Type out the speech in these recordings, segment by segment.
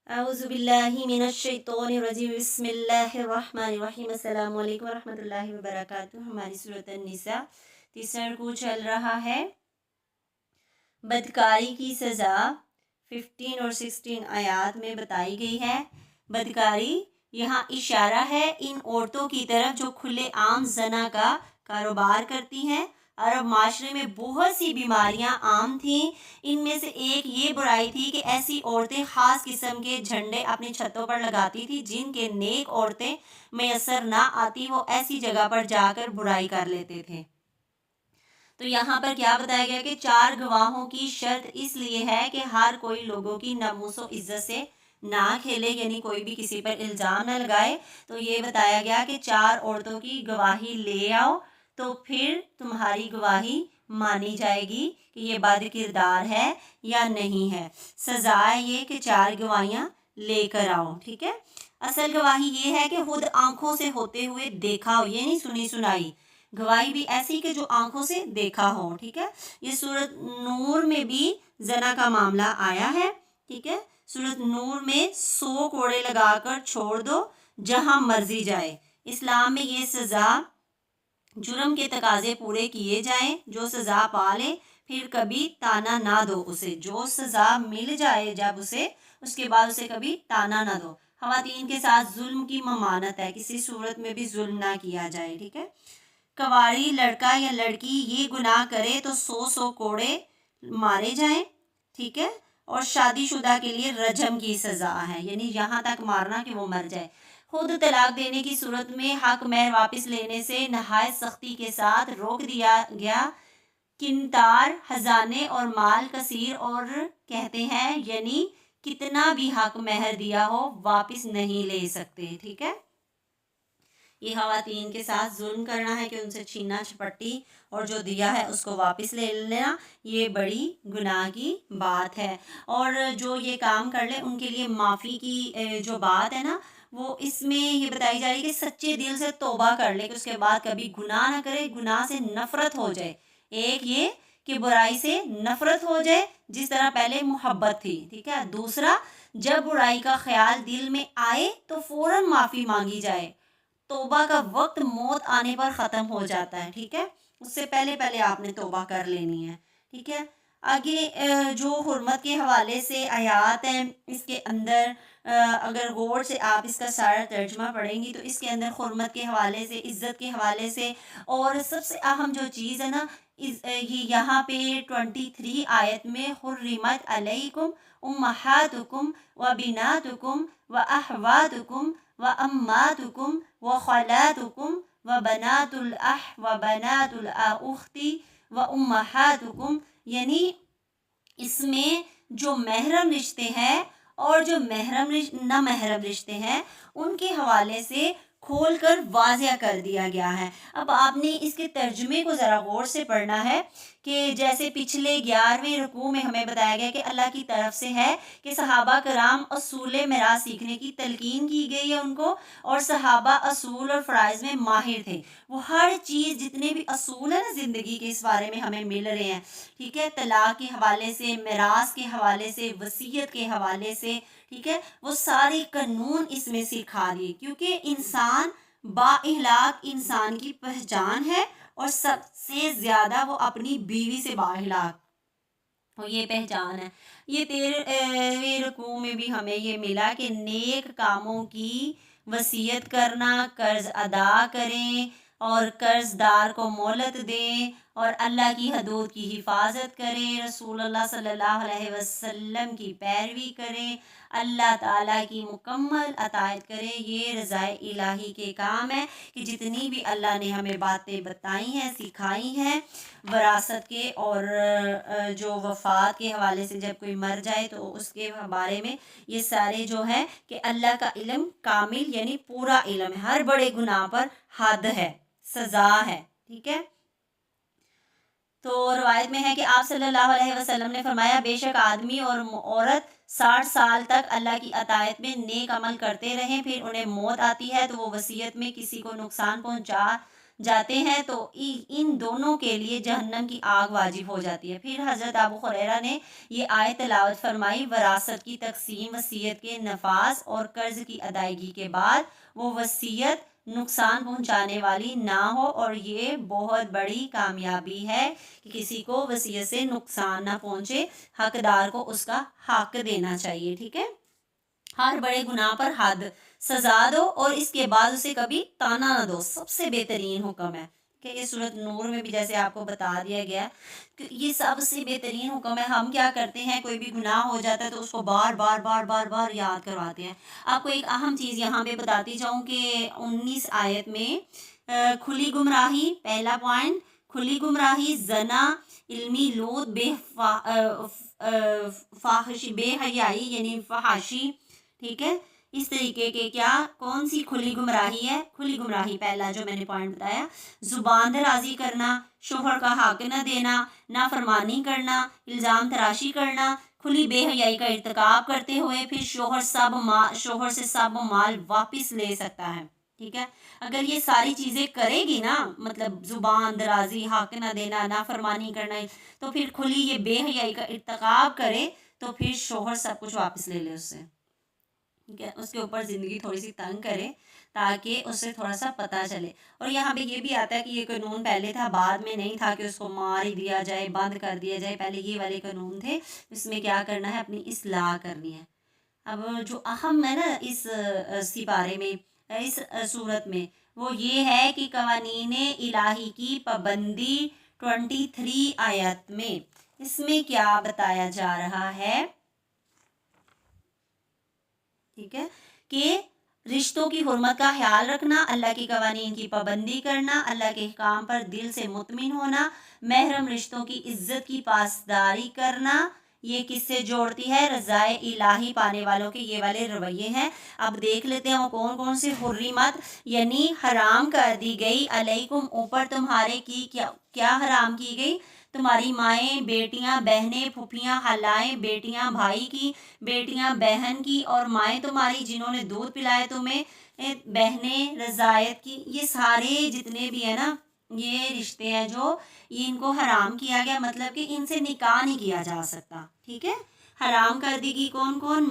اعوذ باللہ من الشیطان الرجیم بسم اللہ الرحمن الرحیم السلام علیکم ورحمۃ اللہ وبرکاتہ۔ ہماری سورۃ النساء تیسرا رکوع چل رہا ہے۔ بدکاری کی سزا 15 اور 16 آیات میں بتائی گئی ہے۔ بدکاری یہاں اشارہ ہے ان عورتوں کی طرف جو کھلے عام زنا کا کاروبار کرتی ہیں۔ عرب معاشرے میں بہت سی بیماریاں عام تھیں، ان میں سے ایک یہ برائی تھی کہ ایسی عورتیں خاص قسم کے جھنڈے اپنی چھتوں پر لگاتی تھی جن کے نیک عورتیں میسر نہ آتی وہ ایسی جگہ پر جا کر برائی کر لیتے تھے۔ تو یہاں پر کیا بتایا گیا کہ 4 گواہوں کی شرط اس لیے ہے کہ ہر کوئی لوگوں کی ناموس و عزت سے نہ کھیلے، یعنی کوئی بھی کسی پر الزام نہ لگائے۔ تو یہ بتایا گیا کہ 4 عورتوں کی گواہی لے آؤ تو پھر تمہاری گواہی مانی جائے گی کہ یہ بد کردار ہے یا نہیں ہے۔ سزا یہ کہ 4 گواہیاں لے کر آؤ، ٹھیک ہے۔ اصل گواہی یہ ہے کہ خود آنکھوں سے ہوتے ہوئے دیکھا ہو، یہ نہیں سنی سنائی گواہی بھی ایسی کہ جو آنکھوں سے دیکھا ہو، ٹھیک ہے۔ یہ سورۃ نور میں بھی زنا کا معاملہ آیا ہے، ٹھیک ہے۔ سورۃ نور میں 100 کوڑے لگا کر چھوڑ دو جہاں مرضی جائے۔ اسلام میں یہ سزا جرم کے تقاضے پورے کیے جائیں، جو سزا پالے پھر کبھی تانا نہ دو اسے، جو سزا مل جائے جب اسے، اس کے بعد اسے کبھی تانا نہ دو۔ خواتین کے ساتھ ظلم کی ممانعت ہے، کسی صورت میں بھی ظلم نہ کیا جائے، ٹھیک ہے۔ کواری لڑکا یا لڑکی یہ گناہ کرے تو 100 کوڑے مارے جائیں، ٹھیک ہے۔ اور شادی شدہ کے لیے رجم کی سزا ہے، یعنی یہاں تک مارنا کہ وہ مر جائے۔ خود طلاق دینے کی صورت میں حق مہر واپس لینے سے نہایت سختی کے ساتھ روک دیا گیا۔ کنتار خزانے اور مال کثیر اور کہتے ہیں یعنی کتنا بھی حق مہر دیا ہو واپس نہیں لے سکتے، ٹھیک ہے۔ یہ خواتین کے ساتھ ظلم کرنا ہے کہ ان سے چھینا چھپٹی اور جو دیا ہے اس کو واپس لے لینا، یہ بڑی گناہ کی بات ہے۔ اور جو یہ کام کر لے ان کے لیے معافی کی جو بات ہے نا، وہ اس میں یہ بتائی جا رہی ہے کہ سچے دل سے توبہ کر لے کہ اس کے بعد کبھی گناہ نہ کرے، گناہ سے نفرت ہو جائے۔ ایک یہ کہ برائی سے نفرت ہو جائے جس طرح پہلے محبت تھی، ٹھیک ہے۔ دوسرا، جب برائی کا خیال دل میں آئے تو فوراً معافی مانگی جائے۔ توبہ کا وقت موت آنے پر ختم ہو جاتا ہے، ٹھیک ہے۔ اس سے پہلے آپ نے توبہ کر لینی ہے، ٹھیک ہے۔ آگے جو حرمت کے حوالے سے آیات ہیں اس کے اندر اگر غور سے آپ اس کا سارا ترجمہ پڑھیں گی تو اس کے اندر حرمت کے حوالے سے، عزت کے حوالے سے، اور سب سے اہم جو چیز ہے نا، یہ یہاں پہ 23 آیت میں حرمت علیکم امہاتکم و بناتکم و اخواتکم و اماتکم و خالاتکم و بنات الاخ و بنات الاختی و امہاتکم، یعنی اس میں جو محرم رشتے ہیں اور جو نہ محرم رشتے ہیں ان کے حوالے سے کھول کر واضح کر دیا گیا ہے۔ اب آپ نے اس کے ترجمے کو ذرا غور سے پڑھنا ہے کہ جیسے پچھلے 11ویں رکوع میں ہمیں بتایا گیا کہ اللہ کی طرف سے ہے کہ صحابہ کرام اصول میراث سیکھنے کی تلقین کی گئی ہے ان کو، اور صحابہ اصول اور فرائض میں ماہر تھے۔ وہ ہر چیز جتنے بھی اصول ہیں نا زندگی کے، اس بارے میں ہمیں مل رہے ہیں، ٹھیک ہے۔ طلاق کے حوالے سے، میراث کے حوالے سے، وصیت کے حوالے سے، ٹھیک ہے، وہ سارے قانون اس میں سکھا دیے، کیونکہ انسان با اخلاق انسان کی پہچان ہے، اور سب سے زیادہ وہ اپنی بیوی سے با اخلاق، وہ یہ پہچان ہے۔ یہ 13ویں رکوع میں بھی ہمیں یہ ملا کہ نیک کاموں کی وصیت کرنا، قرض ادا کریں اور قرض دار کو مہلت دیں، اور اللہ کی حدود کی حفاظت کریں، رسول اللہ صلی اللہ علیہ وسلم کی پیروی کریں، اللہ تعالیٰ کی مکمل اطاعت کریں۔ یہ رضائے الہی کے کام ہے کہ جتنی بھی اللہ نے ہمیں باتیں بتائی ہیں، سکھائی ہیں، وراثت کے اور جو وفات کے حوالے سے، جب کوئی مر جائے تو اس کے بارے میں یہ سارے جو ہے کہ اللہ کا علم کامل یعنی پورا علم ہے، ہر بڑے گناہ پر حد ہے، سزا ہے، ٹھیک ہے۔ تو روایت میں ہے کہ آپ صلی اللہ علیہ وسلم نے فرمایا، بے شک آدمی اور عورت 60 سال تک اللہ کی اطاعت میں نیک عمل کرتے رہیں، پھر انہیں موت آتی ہے تو وہ وصیت میں کسی کو نقصان پہنچا جاتے ہیں تو ان دونوں کے لیے جہنم کی آگ واجب ہو جاتی ہے۔ پھر حضرت ابو ہریرہ نے یہ آیت تلاوت فرمائی، وراثت کی تقسیم، وصیت کے نفاذ اور قرض کی ادائیگی کے بعد وہ وصیت نقصان پہنچانے والی نہ ہو، اور یہ بہت بڑی کامیابی ہے کہ کسی کو وصیت سے نقصان نہ پہنچے، حقدار کو اس کا حق دینا چاہیے، ٹھیک ہے۔ ہر بڑے گناہ پر حد سزا دو اور اس کے بعد اسے کبھی تانا نہ دو، سب سے بہترین حکم ہے کہ یہ سورۃ نور میں بھی جیسے آپ کو بتا دیا گیا کہ یہ سب سے بہترین حکم ہے۔ ہم کیا کرتے ہیں، کوئی بھی گناہ ہو جاتا ہے تو اس کو بار بار بار بار بار یاد کرواتے ہیں۔ آپ کو ایک اہم چیز یہاں پہ بتاتی جاؤں کہ 19 آیت میں کھلی گمراہی، پہلا پوائنٹ کھلی گمراہی، زنا، علمی لوط، فاحشی، بے حیائی یعنی فحاشی، ٹھیک ہے، اس طریقے کے کیا کون سی کھلی گمراہی ہے؟ کھلی گمراہی پہلا جو میں نے پوائنٹ بتایا، زبان درازی کرنا، شوہر کا حق نہ دینا، نافرمانی کرنا، الزام تراشی کرنا، کھلی بے حیائی کا ارتکاب کرتے ہوئے پھر شوہر سے سب مال واپس لے سکتا ہے، ٹھیک ہے۔ اگر یہ ساری چیزیں کرے گی نا، مطلب زبان درازی، حق نہ دینا، نافرمانی کرنا، تو پھر کھلی یہ بے حیائی کا ارتکاب کرے تو پھر شوہر سب کچھ واپس لے لے اس سے، ٹھیک ہے، اس کے اوپر زندگی تھوڑی سی تنگ کرے تاکہ اسے تھوڑا سا پتہ چلے۔ اور یہاں پہ یہ بھی آتا ہے کہ یہ قانون پہلے تھا، بعد میں نہیں تھا کہ اس کو مار ہی دیا جائے، بند کر دیا جائے، پہلے یہ والے قانون تھے، اس میں کیا کرنا ہے، اپنی اصلاح کرنی ہے۔ اب جو اہم ہے نا اس سپارے میں، اس صورت میں، وہ یہ ہے کہ قوانین الہی کی پابندی 23 آیت میں، اس میں کیا بتایا جا رہا ہے، ٹھیک ہے، کہ رشتوں کی حرمت کا خیال رکھنا، اللہ کی قوانین کی پابندی کرنا، اللہ کے احکام پر دل سے مطمئن ہونا، محرم رشتوں کی عزت کی پاسداری کرنا، یہ کس سے جوڑتی ہے؟ رضائے الہی پانے والوں کے یہ والے رویے ہیں۔ اب دیکھ لیتے ہیں وہ کون کون سے۔ حرمت یعنی حرام کر دی گئی، علیکم اوپر تمہارے کی کیا حرام کی گئی؟ تمہاری مائیں، بیٹیاں، بہنیں، پھوپھیاں، خالائیں، بیٹیاں بھائی کی، بیٹیاں بہن کی، اور مائیں تمہاری جنہوں نے دودھ پلائے تمہیں، بہنیں رضاعت کی، یہ سارے جتنے بھی ہیں نا یہ رشتے ہیں جو ان کو حرام کیا گیا، مطلب کہ ان سے نکاح نہیں کیا جا سکتا، ٹھیک ہے۔ حرام کر دی گی کون کون؟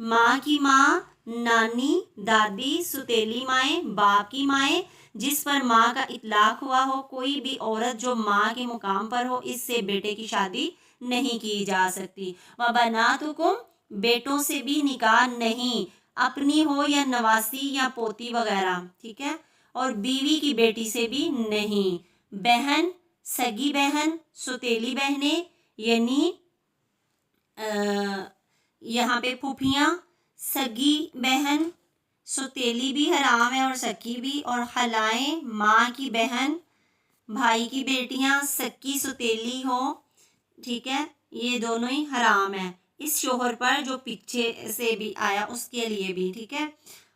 ماں کی ماں، نانی، دادی، ستیلی مائیں، باپ کی مائیں، جس پر ماں کا اطلاق ہوا ہو، کوئی بھی عورت جو ماں کے مقام پر ہو، اس سے بیٹے کی شادی نہیں کی جا سکتی۔ وَبَنَاتُكُمْ، بیٹوں سے بھی نکاح نہیں، اپنی ہو یا نواسی یا پوتی وغیرہ، ٹھیک ہے، اور بیوی کی بیٹی سے بھی نہیں۔ بہن، سگی بہن، ستیلی بہنیں یعنی یہاں پہ پھوپھیاں، سگی بہن، ستیلی بھی حرام ہے اور سکی بھی، اور خالائیں، ماں کی بہن، بھائی کی بیٹیاں، سکی ستیلی ہو، ٹھیک ہے، یہ دونوں ہی حرام ہیں اس شوہر پر جو پیچھے سے بھی آیا اس کے لیے بھی، ٹھیک ہے۔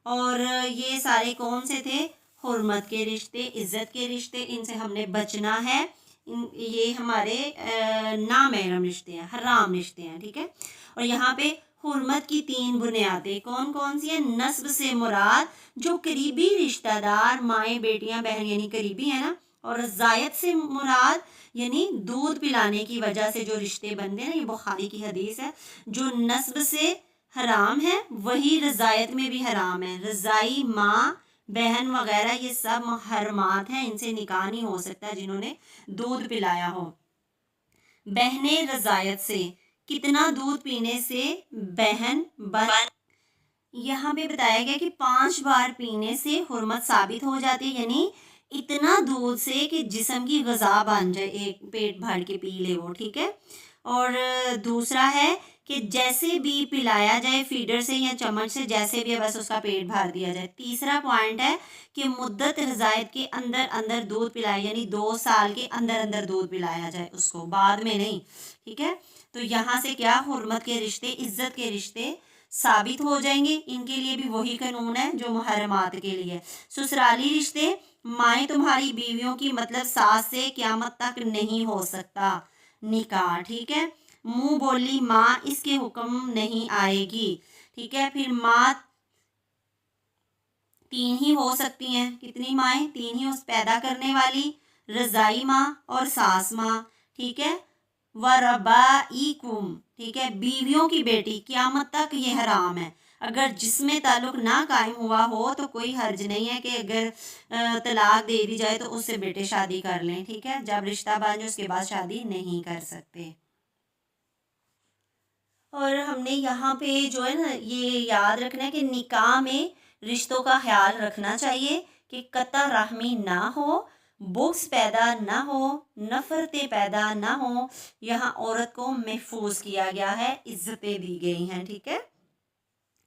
اور یہ سارے کون سے تھے؟ حرمت کے رشتے، عزت کے رشتے، ان سے ہم نے بچنا ہے، یہ ہمارے نامحرم رشتے ہیں، حرام رشتے ہیں، ٹھیک ہے۔ اور یہاں پہ حرمت کی 3 بنیادیں کون کون سی ہیں؟ نسب سے مراد جو قریبی رشتہ دار، مائیں، بیٹیاں، بہن یعنی قریبی ہے نا، اور رضاعت سے مراد یعنی دودھ پلانے کی وجہ سے جو رشتے بنتے ہیں نا، یہ بخاری کی حدیث ہے، جو نسب سے حرام ہے وہی رضاعت میں بھی حرام ہے۔ رضائی ماں، بہن وغیرہ یہ سب محرمات ہیں، ان سے نکاح نہیں ہو سکتا جنہوں نے دودھ پلایا ہو۔ بہنیں رضاعت سے، کتنا دودھ پینے سے بہن بن، یہاں پہ بتایا گیا کہ 5 بار پینے سے حرمت ثابت ہو جاتی ہے، یعنی اتنا دودھ سے کہ جسم کی غذا بن جائے، ایک پیٹ بھر کے پی لے وہ، ٹھیک ہے۔ اور دوسرا ہے کہ جیسے بھی پلایا جائے، فیڈر سے یا چمچ سے، جیسے بھی بس اس کا پیٹ بھر دیا جائے۔ تیسرا پوائنٹ ہے کہ مدت رضاعت کے اندر اندر دودھ پلایا، یعنی 2 سال کے اندر اندر دودھ پلایا جائے اس کو، بعد میں نہیں، ٹھیک ہے۔ تو یہاں سے کیا حرمت کے رشتے، عزت کے رشتے ثابت ہو جائیں گے، ان کے لیے بھی وہی قانون ہے جو محرمات کے لیے۔ سسرالی رشتے، مائیں تمہاری بیویوں کی مطلب ساس سے قیامت تک نہیں ہو سکتا نکاح، ٹھیک ہے۔ منہ بولی ماں، اس کے حکم نہیں آئے گی، ٹھیک ہے۔ پھر 3 ہی ہو سکتی ہیں. کتنی مائیں؟ 3 ہی پیدا کرنے والی، رضائی ماں اور ساس ماں. ٹھیک ہے. وَرَبَائِكُمْ، ٹھیک ہے، بیویوں کی بیٹی. قیامت تک یہ حرام ہے. اگر جس میں تعلق نہ قائم ہوا ہو تو کوئی حرج نہیں ہے کہ اگر طلاق دے دی جائے تو اس سے بیٹے شادی کر لیں. ٹھیک ہے. جب رشتہ بن جائے اس کے بعد شادی نہیں کر سکتے. اور ہم نے یہاں پہ جو ہے نا یہ یاد رکھنا ہے کہ نکاح میں رشتوں کا خیال رکھنا چاہیے کہ قطع رحمی نہ ہو، بغض پیدا نہ ہو، نفرتیں پیدا نہ ہو. یہاں عورت کو محفوظ کیا گیا ہے، عزتیں دی گئی ہیں. ٹھیک ہے.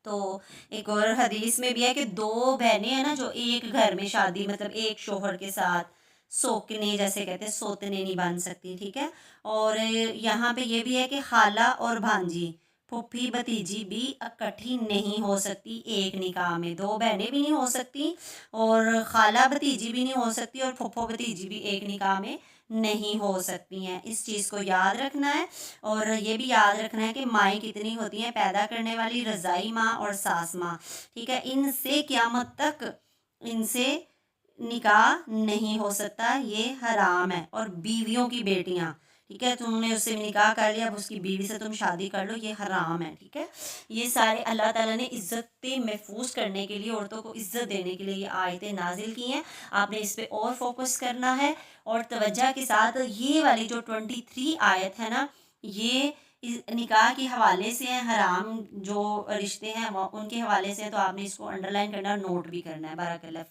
تو ایک اور حدیث میں بھی ہے کہ 2 بہنیں ہیں نا جو ایک گھر میں شادی مطلب ایک شوہر کے ساتھ سوکنے جیسے کہتے ہیں سوتنے نہیں بن سکتی. ٹھیک ہے. اور یہاں پہ یہ بھی ہے کہ خالہ اور بھانجی، پھوپھی بھتیجی بھی اکٹھی نہیں ہو سکتی ایک نکاح میں. 2 بہنیں بھی نہیں ہو سکتی اور خالہ بھتیجی بھی نہیں ہو سکتی اور پھوپھو بھتیجی بھی ایک نکاح میں نہیں ہو سکتی ہیں. اس چیز کو یاد رکھنا ہے. اور یہ بھی یاد رکھنا ہے کہ مائیں کتنی ہوتی ہیں؟ پیدا کرنے والی، رضائی ماں اور ساس ماں. ٹھیک ہے. ان سے قیامت تک ان سے نکاح نہیں ہو سکتا، یہ حرام ہے. اور بیویوں کی بیٹیاں، ٹھیک ہے، تم نے اس سے نکاح کر لیا، اب اس کی بیوی سے تم شادی کر لو، یہ حرام ہے. ٹھیک ہے. یہ سارے اللہ تعالیٰ نے عزتیں محفوظ کرنے کے لیے، عورتوں کو عزت دینے کے لیے یہ آیتیں نازل کی ہیں. آپ نے اس پہ اور فوکس کرنا ہے اور توجہ کے ساتھ. یہ والی جو 23 آیت ہے نا، یہ نکاح کے حوالے سے ہیں، حرام جو رشتے ہیں وہ ان کے حوالے سے ہیں. تو آپ نے اس کو انڈر لائن کرنا اور نوٹ بھی کرنا ہے. بارک اللہ فیک.